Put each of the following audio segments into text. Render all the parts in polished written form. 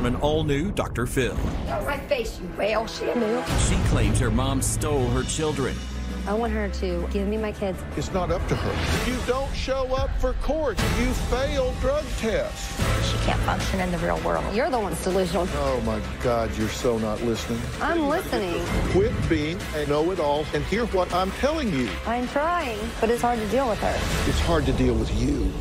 an all-new Dr. Phil. Got my face, you whale. She knew. She claims her mom stole her children. I want her to give me my kids. It's not up to her. You don't show up for court. You fail drug tests. She can't function in the real world. You're the one that's delusional. Oh, my God, you're so not listening. I'm listening. Quit being a know-it-all and hear what I'm telling you. I'm trying, but it's hard to deal with her. It's hard to deal with you.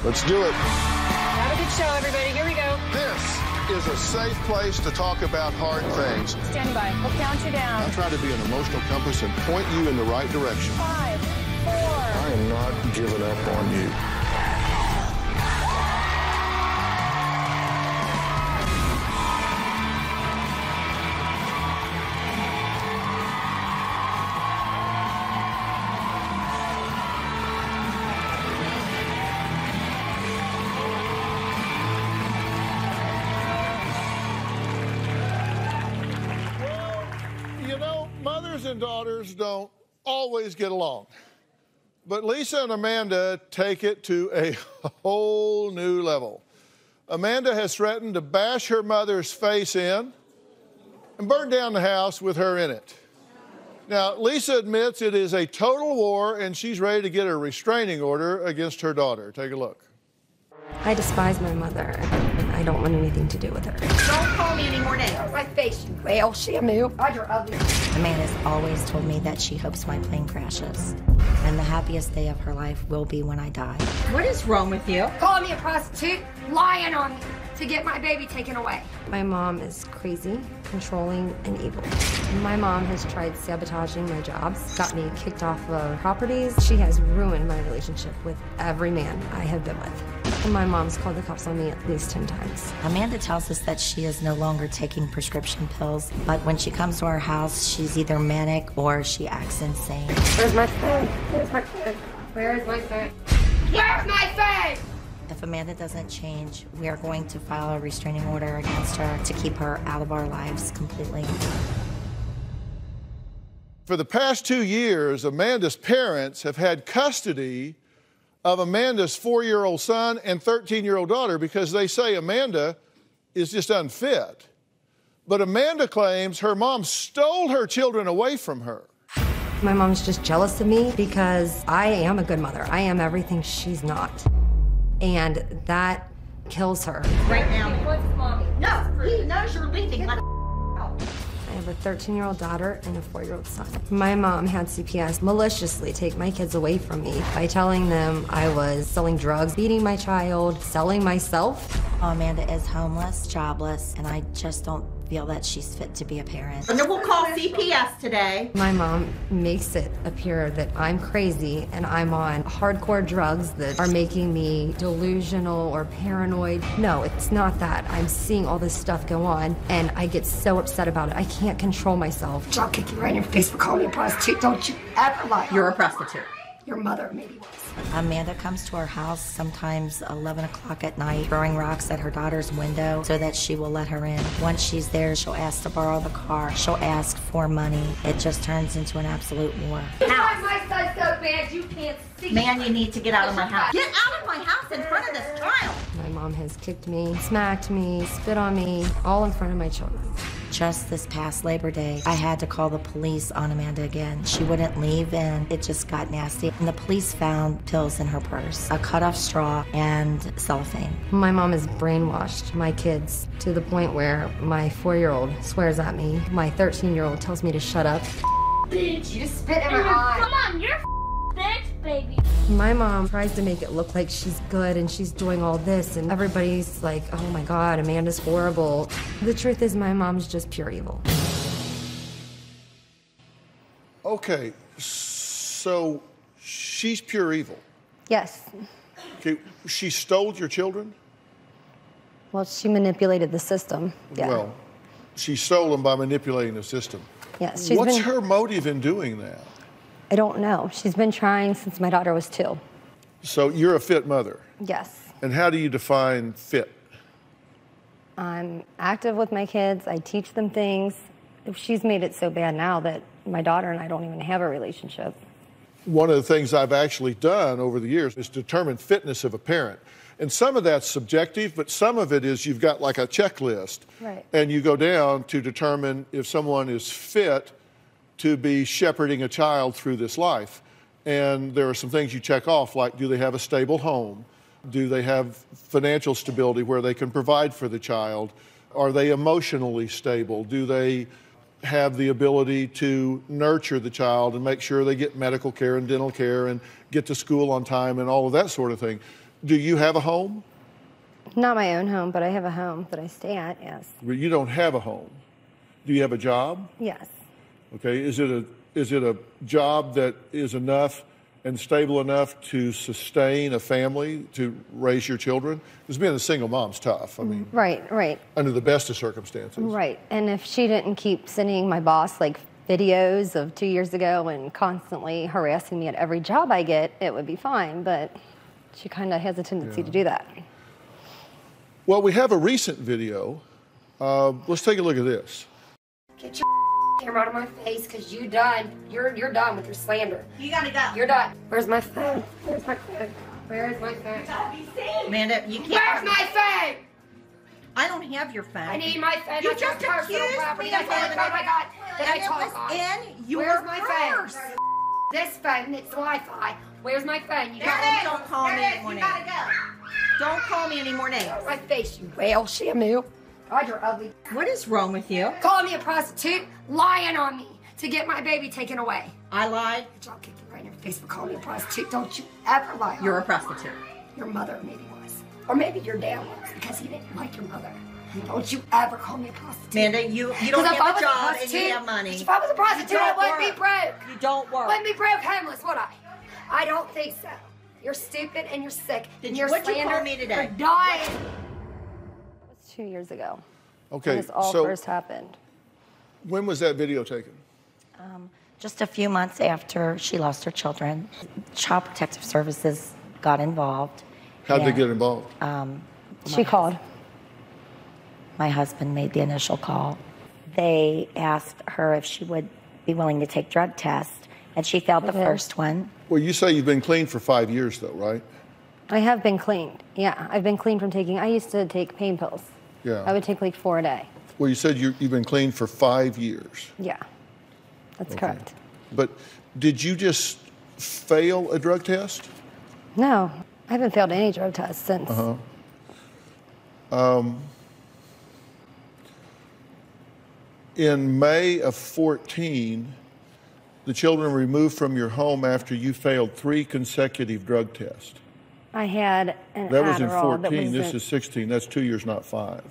Let's do it. Have a good show, everybody. Here we go. This is a safe place to talk about hard things. Stand by. We'll count you down. I try to be an emotional compass and point you in the right direction. 5, 4. I am not giving up on you. Mothers and daughters don't always get along. But Lisa and Amanda take it to a whole new level. Amanda has threatened to bash her mother's face in and burn down the house with her in it. Now, Lisa admits it is a total war and she's ready to get a restraining order against her daughter. Take a look. I despise my mother. I don't want anything to do with her. Don't call me any more names. My face, you whale. She knew. You're ugly. Amanda's always told me that she hopes my plane crashes. And the happiest day of her life will be when I die. What is wrong with you? Calling me a prostitute, lying on me to get my baby taken away. My mom is crazy, controlling, and evil. My mom has tried sabotaging my jobs, got me kicked off of properties. She has ruined my relationship with every man I have been with. And my mom's called the cops on me at least 10 times. Amanda tells us that she is no longer taking prescription pills, but when she comes to our house, she's either manic or she acts insane. Where's my phone? Where's my phone? Where's my phone? Where's my phone? If Amanda doesn't change, we are going to file a restraining order against her to keep her out of our lives completely. For the past 2 years, Amanda's parents have had custody of Amanda's 4-year-old son and 13-year-old daughter because they say Amanda is just unfit. But Amanda claims her mom stole her children away from her. My mom's just jealous of me because I am a good mother. I am everything she's not. And that kills her. Right now. No, he knows you're leaving. Let I have a 13-year-old daughter and a 4-year-old son. My mom had CPS maliciously take my kids away from me by telling them I was selling drugs, beating my child, selling myself. Amanda is homeless, jobless, and I just don't feel that she's fit to be a parent. And then we'll call CPS today. My mom makes it appear that I'm crazy and I'm on hardcore drugs that are making me delusional or paranoid. No, it's not that. I'm seeing all this stuff go on and I get so upset about it. I can't control myself. I'll kick you right in your face for calling me a prostitute. Don't you ever lie. You're a prostitute. Your mother maybe was. Amanda comes to our house sometimes 11 o'clock at night, throwing rocks at her daughter's window so that she will let her in. Once she's there, she'll ask to borrow the car. She'll ask for money. It just turns into an absolute war. Why my son's so bad you can't see? Man, you need to get out of my house. Get out of my house in front of this child. My mom has kicked me, smacked me, spit on me, all in front of my children. Just this past Labor Day, I had to call the police on Amanda again. She wouldn't leave and it just got nasty. And the police found pills in her purse, a cut-off straw, and cellophane. My mom has brainwashed my kids to the point where my 4-year-old swears at me. My 13-year-old tells me to shut up. Bitch, you spit in my eye. Come on, you're bitch, baby. My mom tries to make it look like she's good and she's doing all this and everybody's like, oh my God, Amanda's horrible. The truth is my mom's just pure evil. Okay, so she's pure evil. Yes. Okay, she stole your children? Well, she manipulated the system. Yeah. Well, she stole them by manipulating the system. Yes. What's her motive in doing that? I don't know. She's been trying since my daughter was 2. So you're a fit mother? Yes. And how do you define fit? I'm active with my kids. I teach them things. She's made it so bad now that my daughter and I don't even have a relationship. One of the things I've actually done over the years is determine fitness of a parent. And some of that's subjective, but some of it is you've got like a checklist. Right. And you go down to determine if someone is fit to be shepherding a child through this life. And there are some things you check off, like do they have a stable home? Do they have financial stability where they can provide for the child? Are they emotionally stable? Do they have the ability to nurture the child and make sure they get medical care and dental care and get to school on time and all of that sort of thing? Do you have a home? Not my own home, but I have a home that I stay at, yes. Well, you don't have a home. Do you have a job? Yes. Okay, is it a job that is enough and stable enough to sustain a family, to raise your children? Because being a single mom's tough. I mean, right. Under the best of circumstances. Right, and if she didn't keep sending my boss like videos of 2 years ago and constantly harassing me at every job I get, it would be fine, but she kind of has a tendency to do that. Well, we have a recent video. Let's take a look at this. Get your camera out of my face, because you done. You're done with your slander. You gotta go. You're done. Where's my phone? Where's my phone? Where's my phone? Amanda, you can't. Where's my phone? I don't have your phone. I need my phone. You That's just my personal accused property. me of That's my phone I got that I and it talk was on. in your Where's my purse. phone? This phone, it's Wi-Fi. Where's my phone? You Don't call me any more names. Don't call me any more names. my face, you whale, Shamu. God, you're ugly. What is wrong with you? Calling me a prostitute, lying on me to get my baby taken away. I lied. I'll kick you right in your face for calling me a prostitute. Don't you ever lie on You're a me. prostitute. Your mother maybe was. Or maybe your dad was, because he didn't like your mother. Don't you ever call me a prostitute. Amanda, you don't have a job and you have money. If I was a prostitute, I wouldn't be broke. You don't work. Wouldn't be broke homeless, would I? I don't think so. You're stupid and you're sick. Did and you- you're what'd you call slander. me today? You're dying. It was 2 years ago. Okay, When this all so first happened. when was that video taken? Just a few months after she lost her children, Child Protective Services got involved. How'd they and, get involved? She called. My husband made the initial call. They asked her if she would be willing to take drug tests, and she failed the first one. Well, you say you've been clean for 5 years, though, right? I have been cleaned. Yeah, I've been clean from taking, I used to take pain pills. Yeah. I would take like 4 a day. Well, you said you've been clean for 5 years. Yeah, that's correct. But did you just fail a drug test? No, I haven't failed any drug tests since. In May of 14, the children were removed from your home after you failed 3 consecutive drug tests. I had an That was in Adderall 14. that This is 16. That's 2 years, not 5.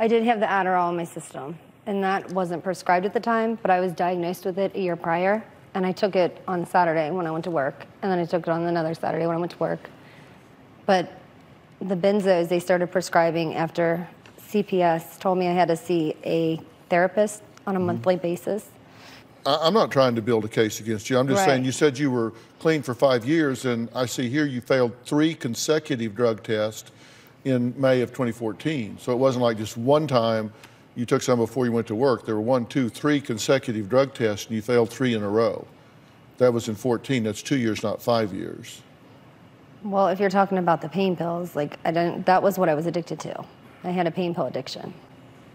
I did have the Adderall in my system, and that wasn't prescribed at the time, but I was diagnosed with it a year prior, and I took it on Saturday when I went to work, and then I took it on another Saturday when I went to work. But the benzos, they started prescribing after CPS told me I had to see a therapist on a monthly basis. I'm not trying to build a case against you. I'm just saying you said you were clean for 5 years, and I see here you failed 3 consecutive drug tests in May of 2014. So it wasn't like just one time you took some before you went to work. There were 1, 2, 3 consecutive drug tests, and you failed 3 in a row. That was in 14. That's 2 years, not 5 years. Well, if you're talking about the pain pills, like that was what I was addicted to. I had a pain pill addiction.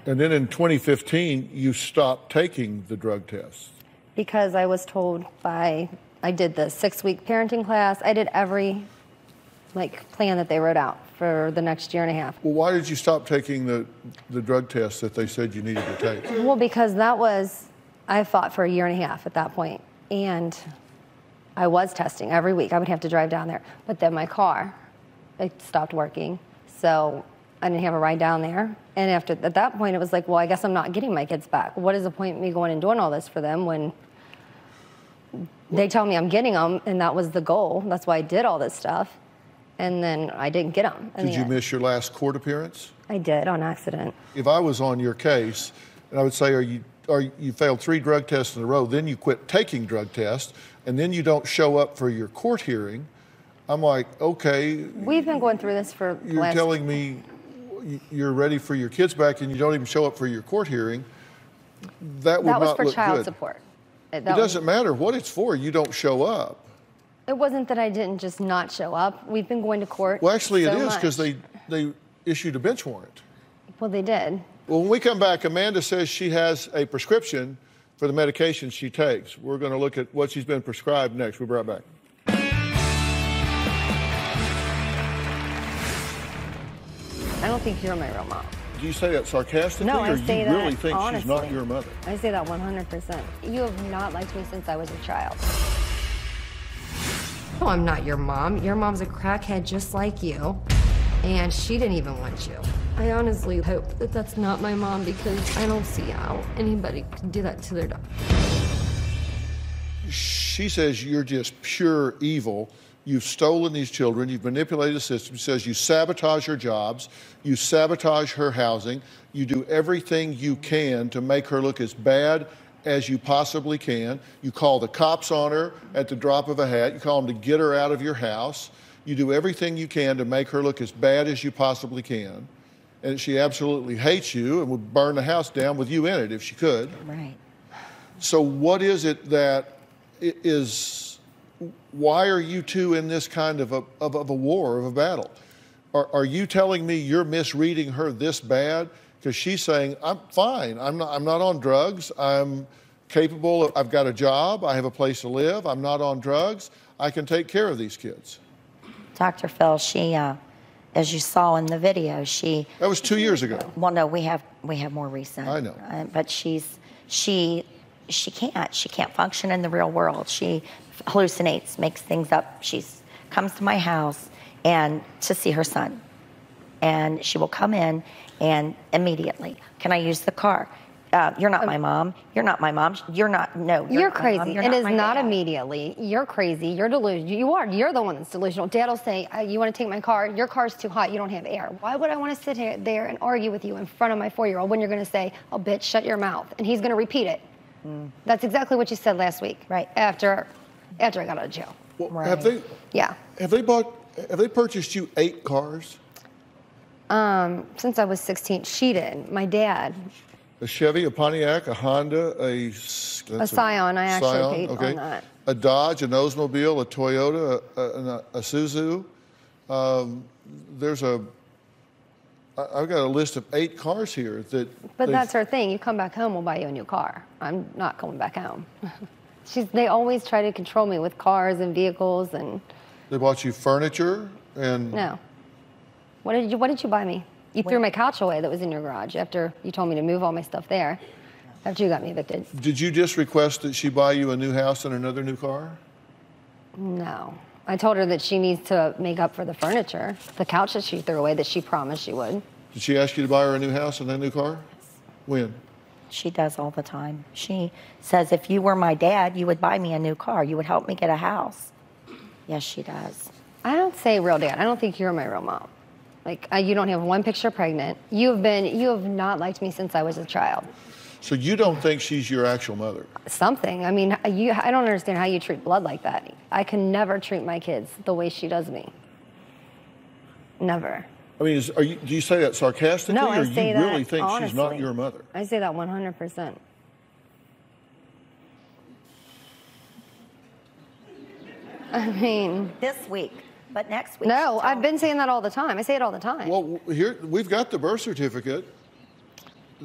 And then in 2015, you stopped taking the drug tests. Because I was told I did the 6-week parenting class. I did every plan that they wrote out for the next year and a half. Well, why did you stop taking the drug tests that they said you needed to take? Well, because I fought for a year and a half at that point, and I was testing every week. I would have to drive down there. But then my car, it stopped working, so I didn't have a ride down there. And at that point, it was like, well, I guess I'm not getting my kids back. What is the point of me going and doing all this for them when they tell me I'm getting them, and that was the goal. That's why I did all this stuff. And then I didn't get them. Did you miss your last court appearance? I did, on accident. If I was on your case, and I would say, you failed 3 drug tests in a row, then you quit taking drug tests, and then you don't show up for your court hearing, I'm like, okay. We've been going through this for You're telling me you're ready for your kids back, and you don't even show up for your court hearing. That would not look good. That was for child support. It doesn't matter what it's for. You don't show up. It wasn't that I didn't just not show up. We've been going to court. Well, actually, so it is because much. they issued a bench warrant. Well, they did. Well, when we come back, Amanda says she has a prescription for the medication she takes. We're going to look at what she's been prescribed next. We'll be right back. I don't think you're my real mom. Do you say that sarcastically, No, I or say you that really think honestly. she's not your mother? I say that 100%. You have not liked me since I was a child. No, I'm not your mom. Your mom's a crackhead just like you, and she didn't even want you. I honestly hope that that's not my mom because I don't see how anybody can do that to their daughter. She says you're just pure evil. You've stolen these children. You've manipulated the system. She says you sabotage her jobs. You sabotage her housing. You do everything you can to make her look as bad as you possibly can. You call the cops on her at the drop of a hat. You call them to get her out of your house. You do everything you can to make her look as bad as you possibly can. And she absolutely hates you and would burn the house down with you in it if she could. Right. So what is it that is... Why are you two in this kind of a war, of a battle? Are you telling me you're misreading her this bad? Because she's saying, I'm fine. I'm not on drugs. I'm capable. I've got a job. I have a place to live. I'm not on drugs. I can take care of these kids. Dr. Phil, she, as you saw in the video, she... That was 2 years ago. Well, no, we have more recent. I know. But she can't function in the real world. She hallucinates, makes things up. She comes to my house and to see her son. And she will come in and immediately, can I use the car? You're not my mom. You're not my mom. You're not, no. You're crazy. You're It is not dad. immediately. You're crazy. You're delusional. You're the one that's delusional. Dad will say, you want to take my car? Your car's too hot. You don't have air. Why would I want to sit there and argue with you in front of my 4-year-old when you're going to say, oh, bitch, shut your mouth? And he's going to repeat it. That's exactly what you said last week. Right. After I got out of jail. Well, Right. Have they purchased you 8 cars? Since I was 16, she did. My dad. A Chevy, a Pontiac, a Honda, a Scion. I actually paid on that. A Dodge, an Oldsmobile, a Toyota, a Suzu. I've got a list of 8 cars here that. But that's her thing. You come back home, we'll buy you a new car. I'm not coming back home. They always try to control me with cars and vehicles and. They bought you furniture and. No. What did you buy me? You threw my couch away that was in your garage after you told me to move all my stuff there. After you got me evicted. Did you just request that she buy you a new house and another new car? No. I told her that she needs to make up for the furniture, the couch that she threw away that she promised she would. Did she ask you to buy her a new house and a new car? When? She does all the time. She says, if you were my dad, you would buy me a new car. You would help me get a house. Yes, she does. I don't say real dad. I don't think you're my real mom. Like, you don't have one picture pregnant. You have not liked me since I was a child. So you don't think she's your actual mother? Something. I mean, I don't understand how you treat blood like that. I can never treat my kids the way she does me. Never. I mean, do you say that sarcastically, No, I or say you that really think honestly. she's not your mother? I say that 100%. I mean... This week, but next week... No, I've been saying that all the time. I say it all the time. Well, here, we've got the birth certificate.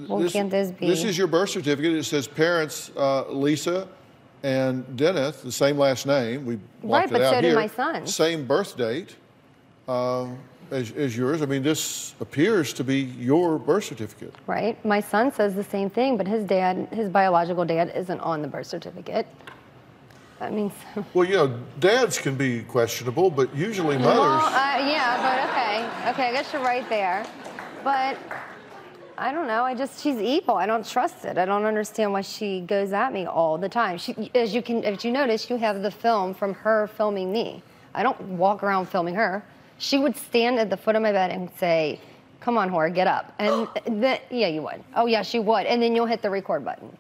Well, can't this be... This is your birth certificate. It says parents, Lisa and Dennis, the same last name. We blocked Right, it out but so did here. my son. Same birth date as yours. I mean, this appears to be your birth certificate. Right. My son says the same thing, but his biological dad, isn't on the birth certificate. I mean... Well, you know, dads can be questionable, but usually mothers... Well, yeah, but okay. Okay, I guess you're right there. But... I don't know. She's evil. I don't trust it. I don't understand why she goes at me all the time. As you notice, you have the film from her filming me. I don't walk around filming her. She would stand at the foot of my bed and say, "Come on, whore, get up." And yeah, you would. Oh yeah, she would. And then you'll hit the record button.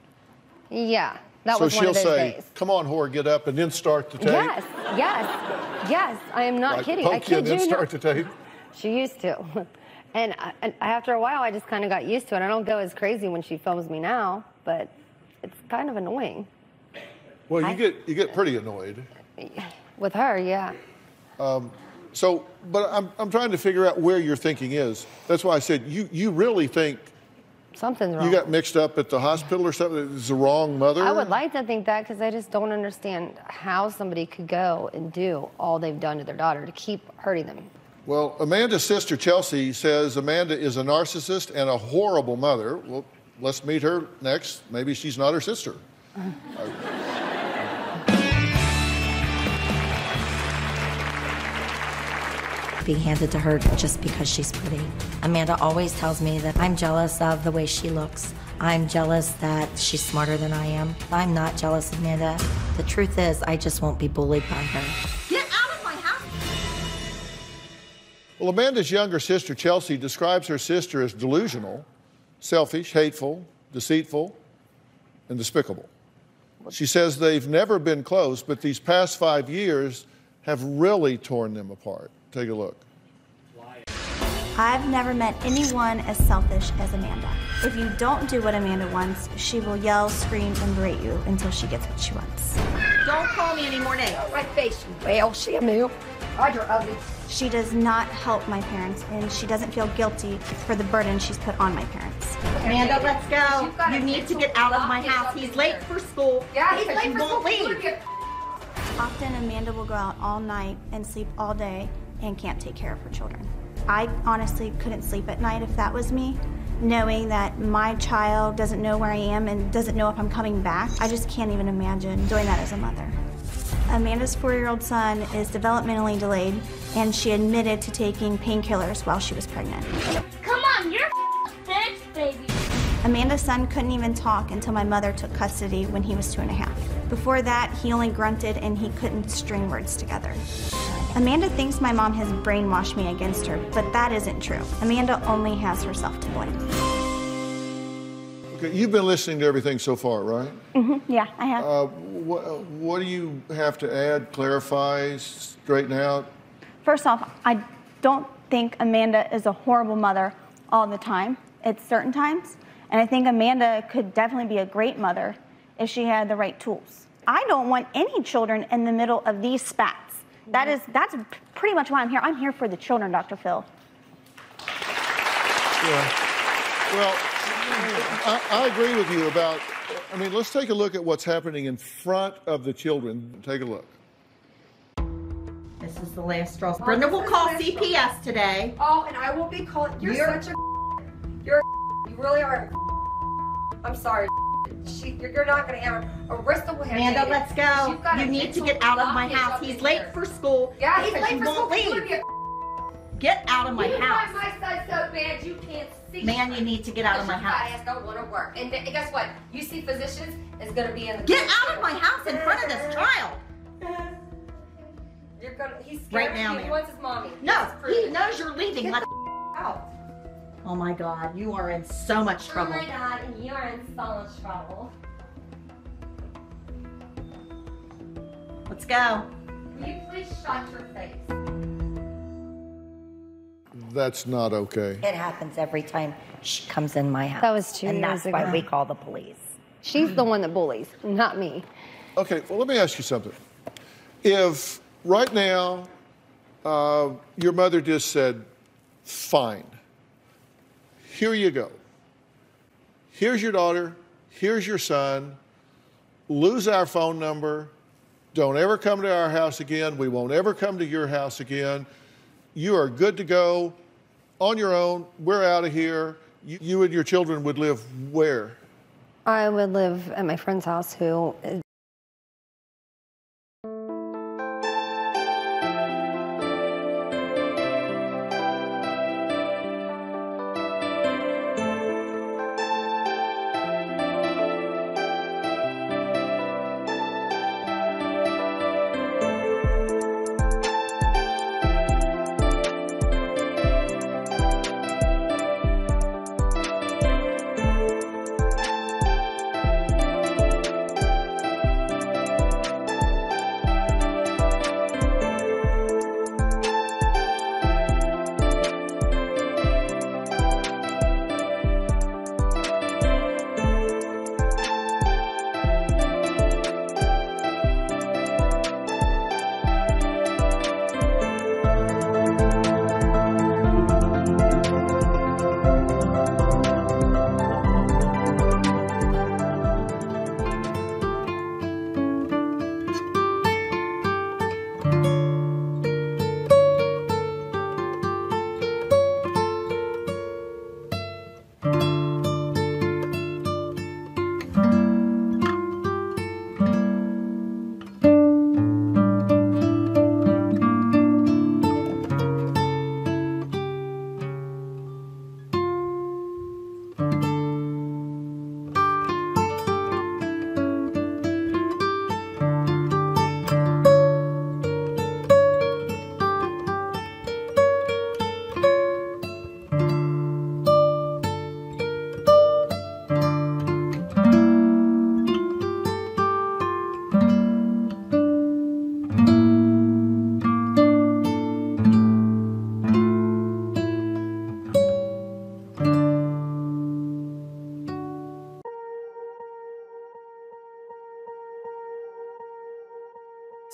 Yeah, that was one of those days. So she'll say, "Come on, whore, get up," and then start the tape. Yes, yes, yes. I am not kidding. Poke I you kid and you then not. start the tape. She used to. And after a while, I just kind of got used to it. I don't go as crazy when she films me now, but it's kind of annoying. Well, you get pretty annoyed. With her, yeah. But I'm trying to figure out where your thinking is. That's why I said you really think something's wrong. You got mixed up at the hospital or something? It's the wrong mother? I would like to think that because I just don't understand how somebody could go and do all they've done to their daughter to keep hurting them. Well, Amanda's sister, Chelsea, says Amanda is a narcissist and a horrible mother. Well, let's meet her next. Maybe she's not her sister. Be handed to her just because she's pretty. Amanda always tells me that I'm jealous of the way she looks. I'm jealous that she's smarter than I am. I'm not jealous of Amanda. The truth is, I just won't be bullied by her. Get out of my house! Well, Amanda's younger sister, Chelsea, describes her sister as delusional, selfish, hateful, deceitful, and despicable. She says they've never been close, but these past 5 years have really torn them apart. Take a look. I've never met anyone as selfish as Amanda. If you don't do what Amanda wants, she will yell, scream, and berate you until she gets what she wants. Don't call me any more names. My face, you whale. She a male. God, you're ugly. She does not help my parents, and she doesn't feel guilty for the burden she's put on my parents. Amanda, let's go. You need to get out of my house. He's late for school. Yeah, he's late for school. Leave. Often Amanda will go out all night and sleep all day and can't take care of her children. I honestly couldn't sleep at night if that was me, knowing that my child doesn't know where I am and doesn't know if I'm coming back. I just can't even imagine doing that as a mother. Amanda's 4-year-old son is developmentally delayed, and she admitted to taking painkillers while she was pregnant. Come on, you're fixed, baby. Amanda's son couldn't even talk until my mother took custody when he was 2.5. Before that, he only grunted and he couldn't string words together. Amanda thinks my mom has brainwashed me against her, but that isn't true. Amanda only has herself to blame. Okay, you've been listening to everything so far, right? Mm-hmm, yeah, I have. What do you have to add, clarify, straighten out? First off, I don't think Amanda is a horrible mother all the time. It's certain times. And I think Amanda could definitely be a great mother if she had the right tools. I don't want any children in the middle of these spats. That's pretty much why I'm here. I'm here for the children, Dr. Phil. Yeah. Well, I agree with you about, I mean, let's take a look at what's happening in front of the children. Take a look. This is the last straw. Brenda will call CPS today. Oh, and I will be calling. You're such a. You're a. You really are. I'm sorry. You're not going to have a wrist away. Amanda, let's go. You need to get out of my house. He's late for school. Yeah, he's late for school. Leave. Get out of my house. You want my son so bad you can't see. Man, you need to get out of my house. Your don't want to work. And guess what? You see physicians is going to be in the. Get out of my house in front of this child. You're gonna. He's scared. Right now, He man. wants his mommy. No, he knows you're leaving. Let out. Oh my God, you are in so much trouble. Oh my God, you are in so much trouble. Let's go. Will you please shut your face? That's not okay. It happens every time she comes in my house. That was 2 and years that's ago. why we call the police. She's the one that bullies, not me. Okay, well, let me ask you something. If right now your mother just said, fine, here you go. Here's your daughter, here's your son, lose our phone number, don't ever come to our house again, we won't ever come to your house again, you are good to go, on your own, we're out of here, you and your children would live where? I would live at my friend's house who is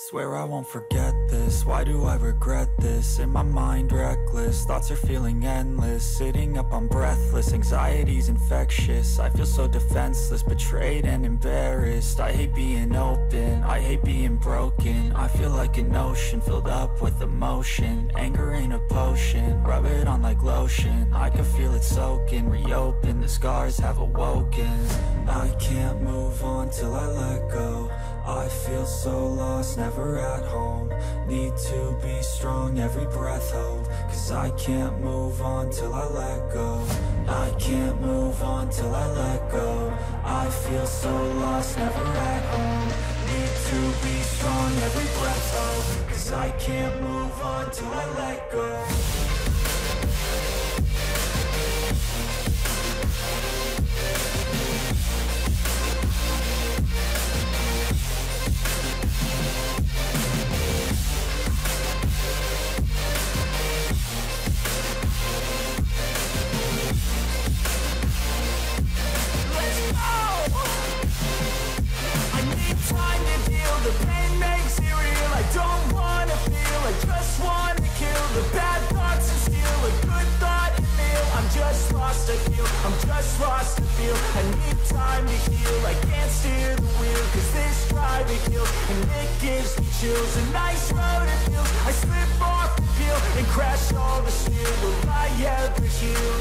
Swear I won't forget this, why do I regret this? In my mind reckless, thoughts are feeling endless. Sitting up, I'm breathless, anxiety's infectious. I feel so defenseless, betrayed and embarrassed. I hate being open, I hate being broken. I feel like an ocean filled up with emotion. Anger ain't a potion, rub it on like lotion. I can feel it soaking, reopen, the scars have awoken. I can't move on till I let go. I feel so lost, never at home. Need to be strong, every breath hold. Cause I can't move on till I let go. I can't move on till I let go. I feel so lost, never at home. Need to be strong, every breath hold. Cause I can't move on till I let go. The pain makes it real. I don't wanna feel, I just wanna kill the bad thoughts and steal a good thought and feel. I'm just lost to feel, I'm just lost to feel. I need time to heal, I can't steer the wheel. Cause this driving kills and it gives me chills. A nice road it feels, I slip off the peel and crash all the steel. Will I ever heal?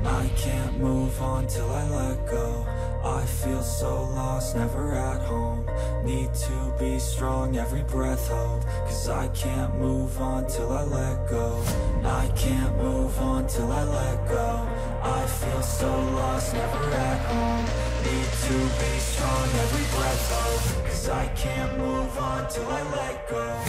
I can't move on till I let go. I feel so lost, never at home. Need to be strong, every breath hold. Cause I can't move on till I let go. I can't move on till I let go. I feel so lost, never at home. Need to be strong, every breath hold. Cause I can't move on till I let go.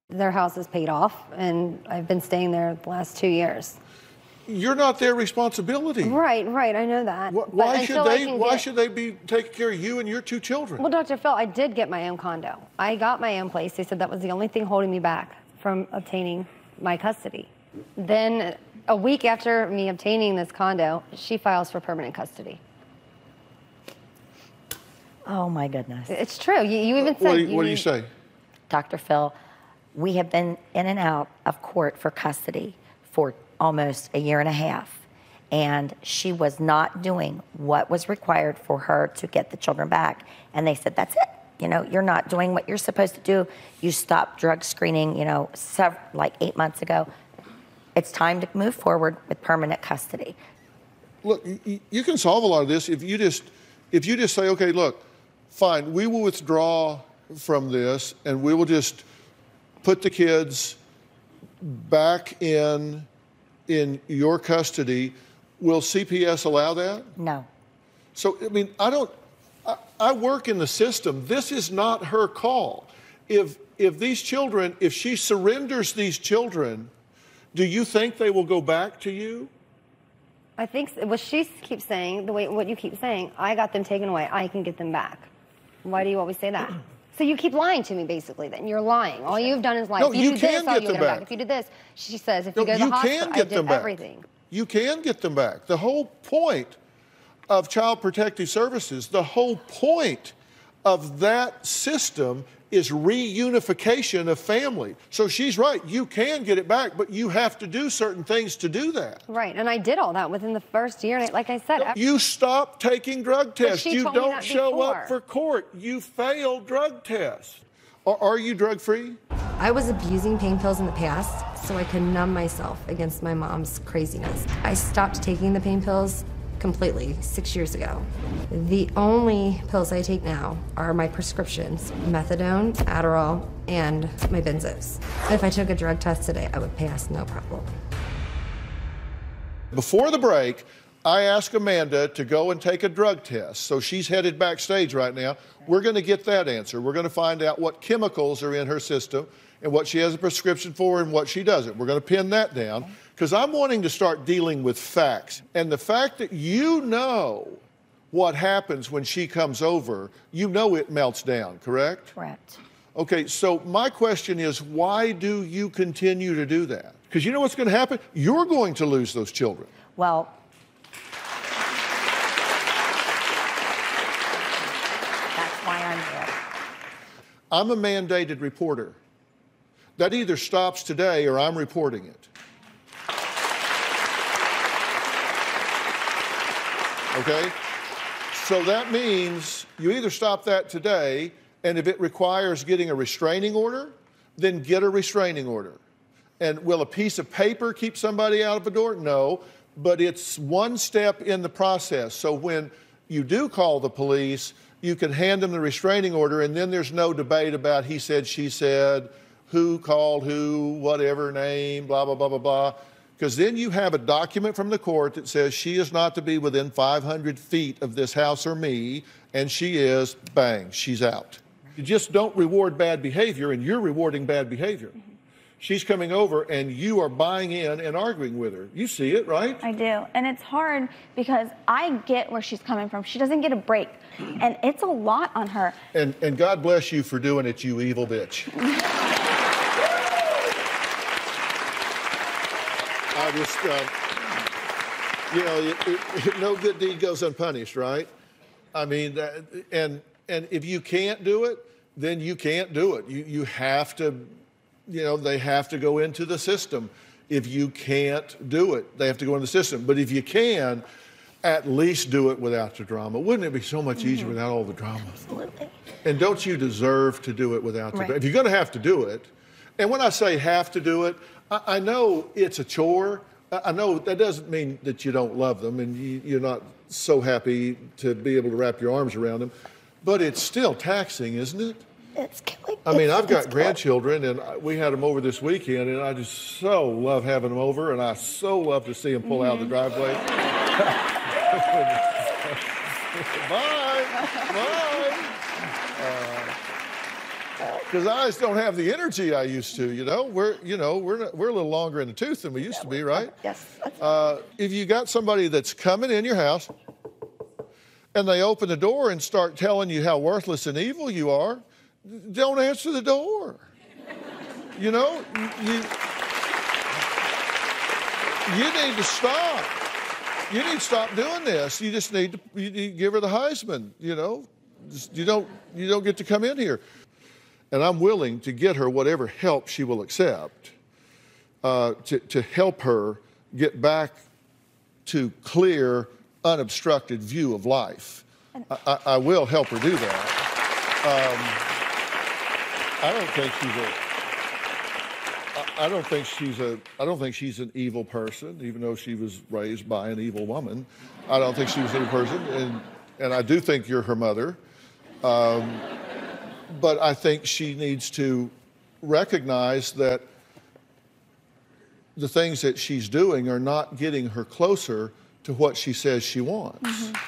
Their house is paid off, and I've been staying there the last 2 years. You're not their responsibility. Right, I know that. Why should they be taking care of you and your 2 children? Well, Dr. Phil, I did get my own condo. I got my own place. They said that was the only thing holding me back from obtaining my custody. Then, a week after me obtaining this condo, she files for permanent custody. Oh, my goodness. It's true. You even said... What do you say? Dr. Phil, we have been in and out of court for custody for almost a year and a half, and she was not doing what was required for her to get the children back. And they said, that's it. You know, you're not doing what you're supposed to do. You stopped drug screening, you know, like 8 months ago. It's time to move forward with permanent custody. Look, you can solve a lot of this if you just say, okay, look, fine, we will withdraw from this, and we will just put the kids back in your custody. Will CPS allow that? No. So, I mean, I work in the system. This is not her call. If these children, if she surrenders these children, do you think they will go back to you? I think what she keeps saying, what you keep saying, I got them taken away, I can get them back. Why do you always say that? So you keep lying to me, basically, then. You're lying. All you've done is lie. No, if you do this, get them back. If you did this, she says, if you go to the hospital, I did everything. You can get them back. The whole point of Child Protective Services, the whole point of that system is reunification of family. So she's right, you can get it back, but you have to do certain things to do that. Right, and I did all that within the first year, and like I said... You stopped taking drug tests. You don't show up for court. You failed drug tests. Are you drug-free? I was abusing pain pills in the past so I could numb myself against my mom's craziness. I stopped taking the pain pills completely 6 years ago. The only pills I take now are my prescriptions, methadone, Adderall, and my benzos. If I took a drug test today, I would pass no problem. Before the break, I asked Amanda to go and take a drug test. So she's headed backstage right now. We're going to get that answer. We're going to find out what chemicals are in her system and what she has a prescription for and what she doesn't. We're going to pin that down because I'm wanting to start dealing with facts. And the fact that you know what happens when she comes over, you know it melts down, correct? Correct. Okay, so my question is, why do you continue to do that? Because you know what's going to happen? You're going to lose those children. Well, why I'm here. I'm a mandated reporter. That either stops today or I'm reporting it. Okay? So that means you either stop that today, and if it requires getting a restraining order, then get a restraining order. And will a piece of paper keep somebody out of the door? No, but it's one step in the process. So when you do call the police, you can hand them the restraining order, and then there's no debate about he said, she said, who called who, whatever name, blah, blah, blah, blah, blah. Because then you have a document from the court that says she is not to be within 500 feet of this house or me, and she is, bang, she's out. You just don't reward bad behavior, and you're rewarding bad behavior. She's coming over, and you are buying in and arguing with her. You see it, right? I do, and it's hard because I get where she's coming from. She doesn't get a break, and it's a lot on her. And God bless you for doing it, you evil bitch. I just, you know, no good deed goes unpunished, right? I mean, and if you can't do it, then you can't do it. You have to, you know, they have to go into the system. If you can't do it, they have to go in the system. But if you can, at least do it without the drama. Wouldn't it be so much easier without all the drama? Absolutely. And don't you deserve to do it without the drama? If you're going to have to do it, and when I say have to do it, I know it's a chore. I know that doesn't mean that you don't love them and you're not so happy to be able to wrap your arms around them, but it's still taxing, isn't it? It's killing. I mean, I've got grandchildren, and we had them over this weekend, and I just so love having them over, and I so love to see them pull out of the driveway. Bye. Because I just don't have the energy I used to. We're a little longer in the tooth than we used to be, right? Yes. If you got somebody that's coming in your house, and they open the door and start telling you how worthless and evil you are, don't answer the door. You know, you need to stop. You need to stop doing this. You just need to give her the Heisman. You know, you don't get to come in here. And I'm willing to get her whatever help she will accept to help her get back to clear, unobstructed view of life. I will help her do that. I don't think she's an evil person, even though she was raised by an evil woman. I don't think she was an evil person, and I do think you're her mother. But I think she needs to recognize that the things that she's doing are not getting her closer to what she says she wants. All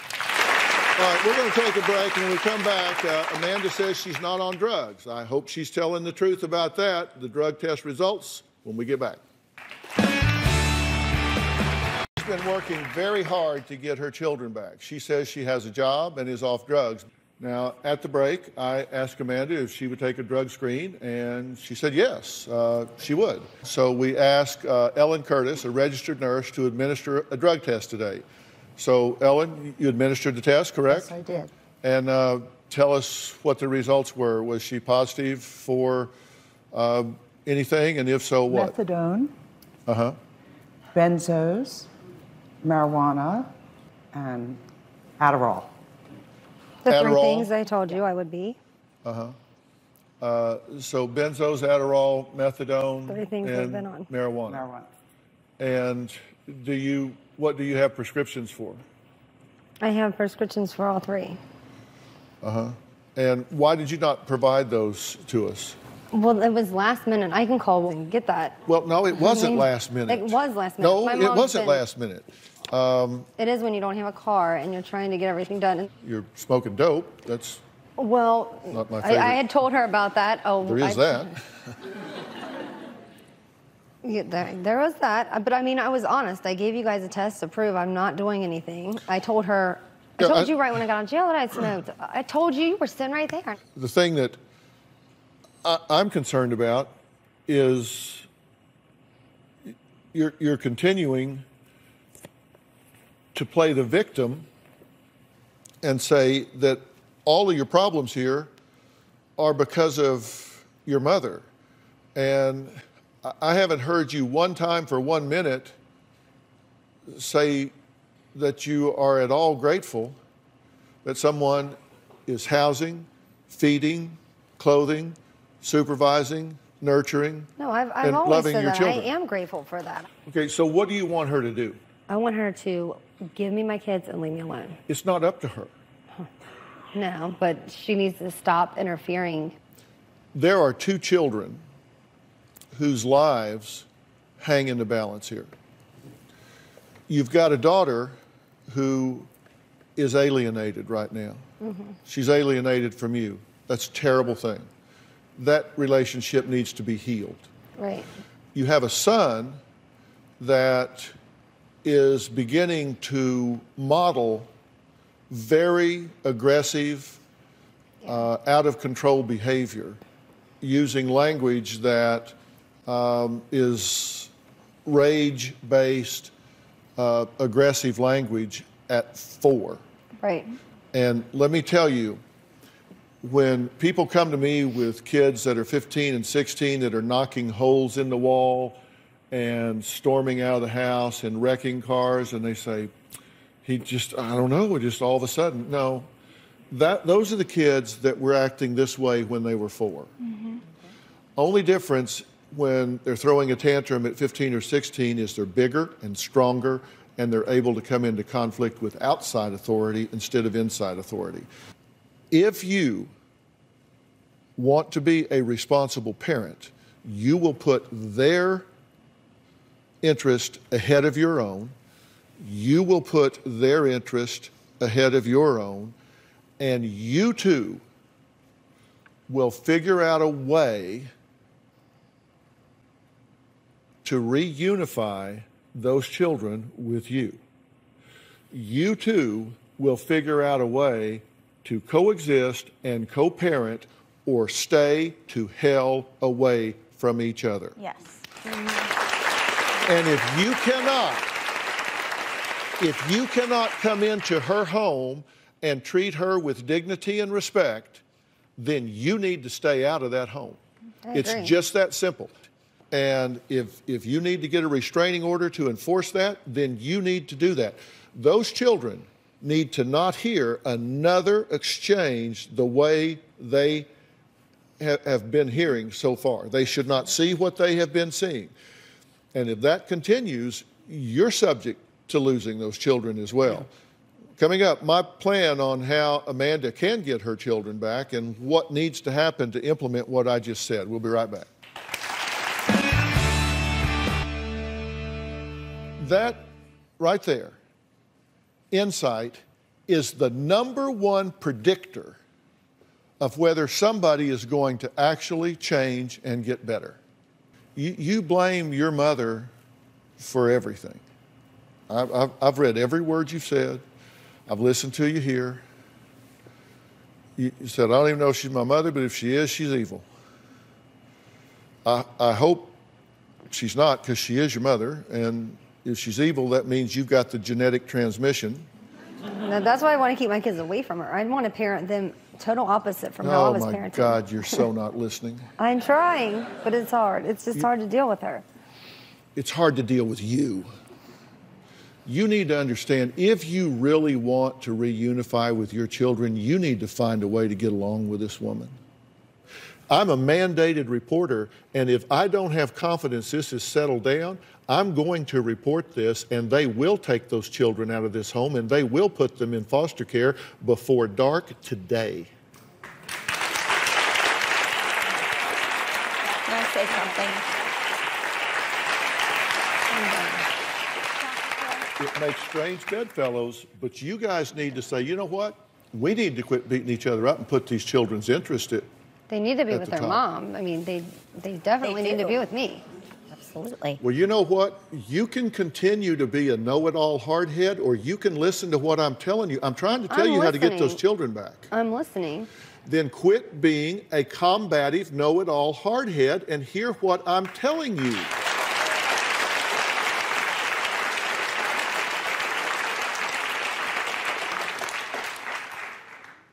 right, we're going to take a break, and when we come back, Amanda says she's not on drugs. I hope she's telling the truth about that. The drug test results when we get back. She's been working very hard to get her children back. She says she has a job and is off drugs. Now, at the break, I asked Amanda if she would take a drug screen, and she said yes, she would. So we asked Ellen Curtis, a registered nurse, to administer a drug test today. So, Ellen, you administered the test, correct? Yes, I did. And tell us what the results were. Was she positive for anything, and if so, what? Methadone, benzos, marijuana, and Adderall. The three things I told you I would be. So benzos, Adderall, methadone, 3 things and I've been on. marijuana. And what do you have prescriptions for? I have prescriptions for all 3. And why did you not provide those to us? Well, it was last minute. I can call and get that. Well, no, it wasn't last minute. It was last minute. No, it wasn't last minute. It is when you don't have a car and you're trying to get everything done. You're smoking dope. That's well, not my favorite. I had told her about that. Oh, there is that. Yeah, there was that. But I mean, I was honest. I gave you guys a test to prove I'm not doing anything. I told her. I told you right when I got out of jail that I smoked. I told you were sitting right there. The thing that I'm concerned about is you're continuing to play the victim and say that all of your problems here are because of your mother. And I haven't heard you one time for 1 minute say that you are at all grateful that someone is housing, feeding, clothing, supervising, nurturing, No, I've and always loving said your that. children. I am grateful for that. Okay, so what do you want her to do? I want her to give me my kids and leave me alone. It's not up to her. No, but she needs to stop interfering. There are 2 children whose lives hang in the balance here. You've got a daughter who is alienated right now. She's alienated from you. That's a terrible thing. That relationship needs to be healed. Right. You have a son that is beginning to model very aggressive, out of control behavior, using language that is rage-based, aggressive language at 4. Right. And let me tell you, when people come to me with kids that are 15 and 16 that are knocking holes in the wall and storming out of the house and wrecking cars, and they say, I don't know, just all of a sudden. No, those are the kids that were acting this way when they were 4. Only difference when they're throwing a tantrum at 15 or 16 is they're bigger and stronger, and they're able to come into conflict with outside authority instead of inside authority. If you want to be a responsible parent, you will put their interest ahead of your own. You will put their interest ahead of your own, and you too will figure out a way to reunify those children with you. You too will figure out a way to coexist and co-parent or stay to hell away from each other. Yes. And if you cannot come into her home and treat her with dignity and respect, then you need to stay out of that home. It's just that simple. And if you need to get a restraining order to enforce that, then you need to do that. Those children need to not hear another exchange the way they have been hearing so far. They should not see what they have been seeing. And if that continues, you're subject to losing those children as well. Yeah. Coming up, my plan on how Amanda can get her children back and what needs to happen to implement what I just said. We'll be right back. That right there, insight, is the #1 predictor of whether somebody is going to actually change and get better. You blame your mother for everything. I've read every word you've said. I've listened to you here. You said, I don't even know if she's my mother, but if she is, she's evil. I hope she's not, because she is your mother, and if she's evil, that means you've got the genetic transmission. No, that's why I want to keep my kids away from her. I want to parent them total opposite from how I was parenting. Oh my God, you're so not listening. I'm trying, but it's hard. It's just hard to deal with her. It's hard to deal with you. You need to understand, if you really want to reunify with your children, you need to find a way to get along with this woman. I'm a mandated reporter, and if I don't have confidence this is settled down, I'm going to report this, and they will take those children out of this home, and they will put them in foster care before dark today. Can I say something? It makes strange bedfellows, but you guys need to say, you know what? We need to quit beating each other up and put these children's interests at They need to be at with the their top. mom. I mean, they definitely need to be with me. Absolutely. Well, you know what? You can continue to be a know-it-all hardhead, or you can listen to what I'm telling you. I'm trying to tell you how to get those children back. I'm listening. Then quit being a combative, know-it-all hardhead and hear what I'm telling you.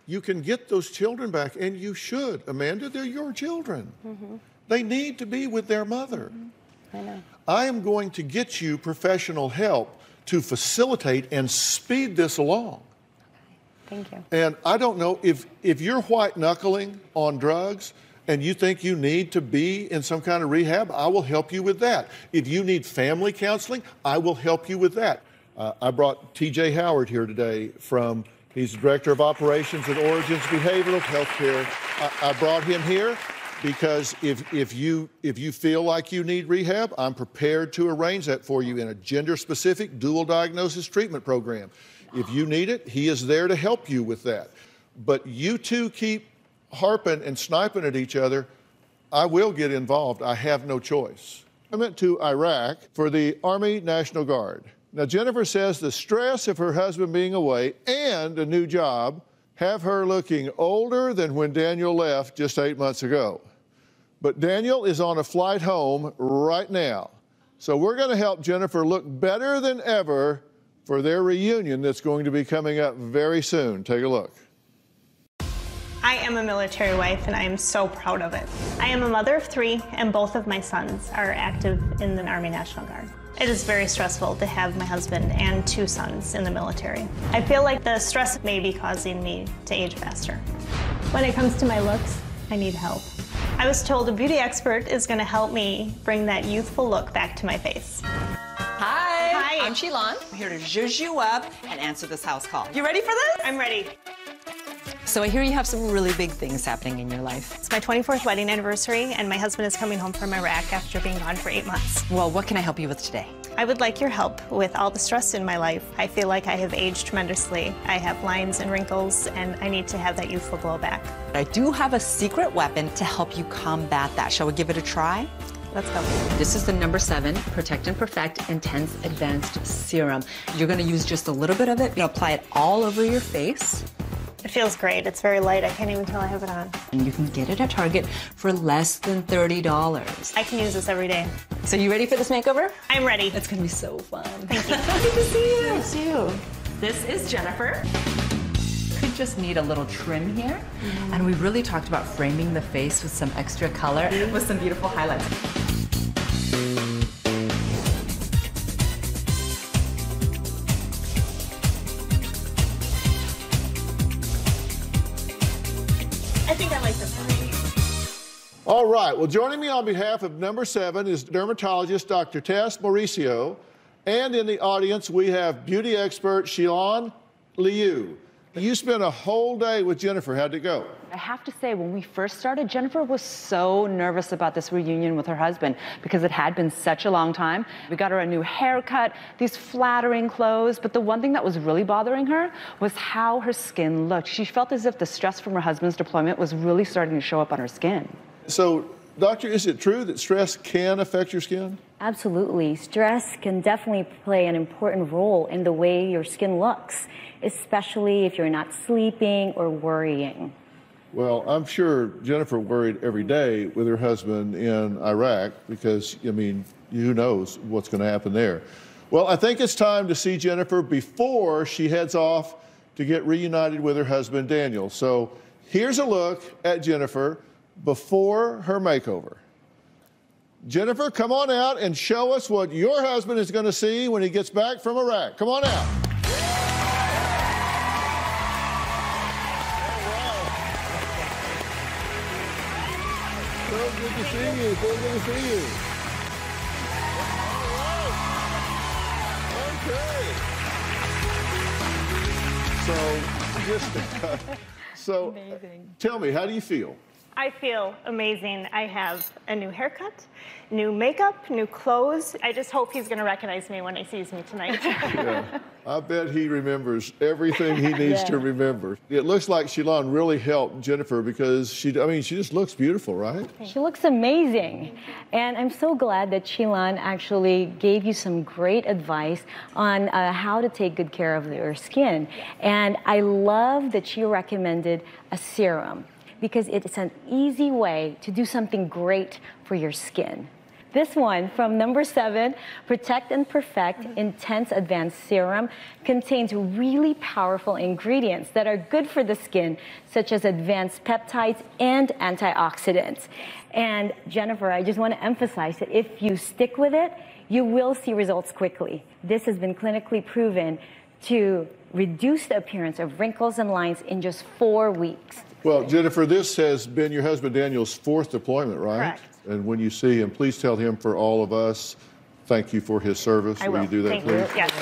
You can get those children back, and you should. Amanda, they're your children. Mm-hmm. They need to be with their mother. I know. I am going to get you professional help to facilitate and speed this along. Thank you. And I don't know, if you're white-knuckling on drugs and you think you need to be in some kind of rehab, I will help you with that. If you need family counseling, I will help you with that. I brought T.J. Howard here today he's the Director of Operations at Origins Behavioral Healthcare. I brought him here because if you feel like you need rehab, I'm prepared to arrange that for you in a gender-specific dual diagnosis treatment program. If you need it, he is there to help you with that. But you two keep harping and sniping at each other, I will get involved. I have no choice. I went to Iraq for the Army National Guard. Now, Jennifer says the stress of her husband being away and a new job have her looking older than when Daniel left just 8 months ago. But Daniel is on a flight home right now. So we're going to help Jennifer look better than ever for their reunion that's going to be coming up very soon. Take a look. I am a military wife, and I am so proud of it. I am a mother of 3, and both of my sons are active in the Army National Guard. It is very stressful to have my husband and 2 sons in the military. I feel like the stress may be causing me to age faster. When it comes to my looks, I need help. I was told a beauty expert is going to help me bring that youthful look back to my face. Hi, I'm Sheilon. I'm here to zhuzh you up and answer this house call. You ready for this? I'm ready. So I hear you have some really big things happening in your life. It's my 24th wedding anniversary, and my husband is coming home from Iraq after being gone for 8 months. Well, what can I help you with today? I would like your help with all the stress in my life. I feel like I have aged tremendously. I have lines and wrinkles, and I need to have that youthful glow back. I do have a secret weapon to help you combat that. Shall we give it a try? Let's go. This is the number 7 Protect and Perfect Intense Advanced Serum. You're going to use just a little bit of it. You'll apply it all over your face. It feels great. It's very light. I can't even tell I have it on. And you can get it at Target for less than $30. I can use this every day. So you ready for this makeover? I'm ready. It's going to be so fun. Thank you. Good to see you. You too. This is Jennifer. Could just need a little trim here. And we really talked about framing the face with some extra color with some beautiful highlights. I think I like this one. All right, well, joining me on behalf of number 7 is dermatologist Dr. Tess Mauricio. And in the audience, we have beauty expert Sheilon Liu. You spent a whole day with Jennifer. How'd it go? I have to say, when we first started, Jennifer was so nervous about this reunion with her husband because it had been such a long time. We got her a new haircut, these flattering clothes, but the one thing that was really bothering her was how her skin looked. She felt as if the stress from her husband's deployment was really starting to show up on her skin. So, doctor, is it true that stress can affect your skin? Absolutely. Stress can definitely play an important role in the way your skin looks, especially if you're not sleeping or worrying. Well, I'm sure Jennifer worried every day with her husband in Iraq because, I mean, who knows what's going to happen there. Well, I think it's time to see Jennifer before she heads off to get reunited with her husband, Daniel. So here's a look at Jennifer before her makeover. Jennifer, come on out and show us what your husband is going to see when he gets back from Iraq. Come on out. to see you. So good to see you. All right. Okay. So Amazing. Tell me, how do you feel? I feel amazing. I have a new haircut, new makeup, new clothes. I just hope he's going to recognize me when he sees me tonight. Yeah, I bet he remembers everything he needs to remember. It looks like Shilon really helped Jennifer because she just looks beautiful, right? She looks amazing. And I'm so glad that Shilon actually gave you some great advice on how to take good care of your skin. And I love that she recommended a serum, because it's an easy way to do something great for your skin. This one from number 7, Protect and Perfect Intense Advanced Serum, contains really powerful ingredients that are good for the skin, such as advanced peptides and antioxidants. And Jennifer, I just want to emphasize that if you stick with it, you will see results quickly. This has been clinically proven to reduce the appearance of wrinkles and lines in just 4 weeks. Well, Jennifer, this has been your husband Daniel's 4th deployment, right? Correct. And when you see him, please tell him for all of us, thank you for his service. I will. Will you do that, Thank please? you. Yes.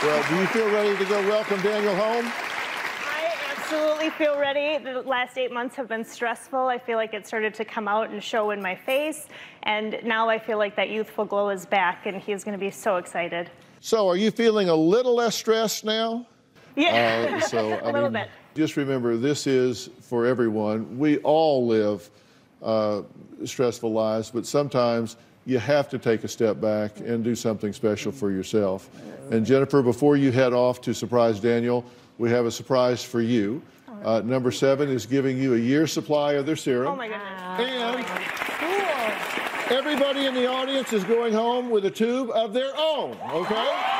Well, do you feel ready to go welcome Daniel home? I absolutely feel ready. The last 8 months have been stressful. I feel like it started to come out and show in my face. And now I feel like that youthful glow is back, and he's going to be so excited. So are you feeling a little less stressed now? Yeah, a little bit. Just remember, this is for everyone. We all live stressful lives, but sometimes you have to take a step back and do something special for yourself. And Jennifer, before you head off to surprise Daniel, we have a surprise for you. Number 7 is giving you a year's supply of their serum. Oh my goodness. And everybody in the audience is going home with a tube of their own, okay?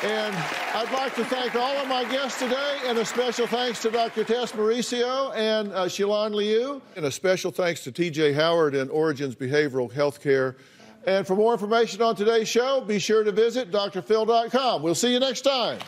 And I'd like to thank all of my guests today, and a special thanks to Dr. Tess Mauricio and Shilon Liu, and a special thanks to TJ Howard and Origins Behavioral Healthcare. And for more information on today's show, be sure to visit drphil.com. We'll see you next time.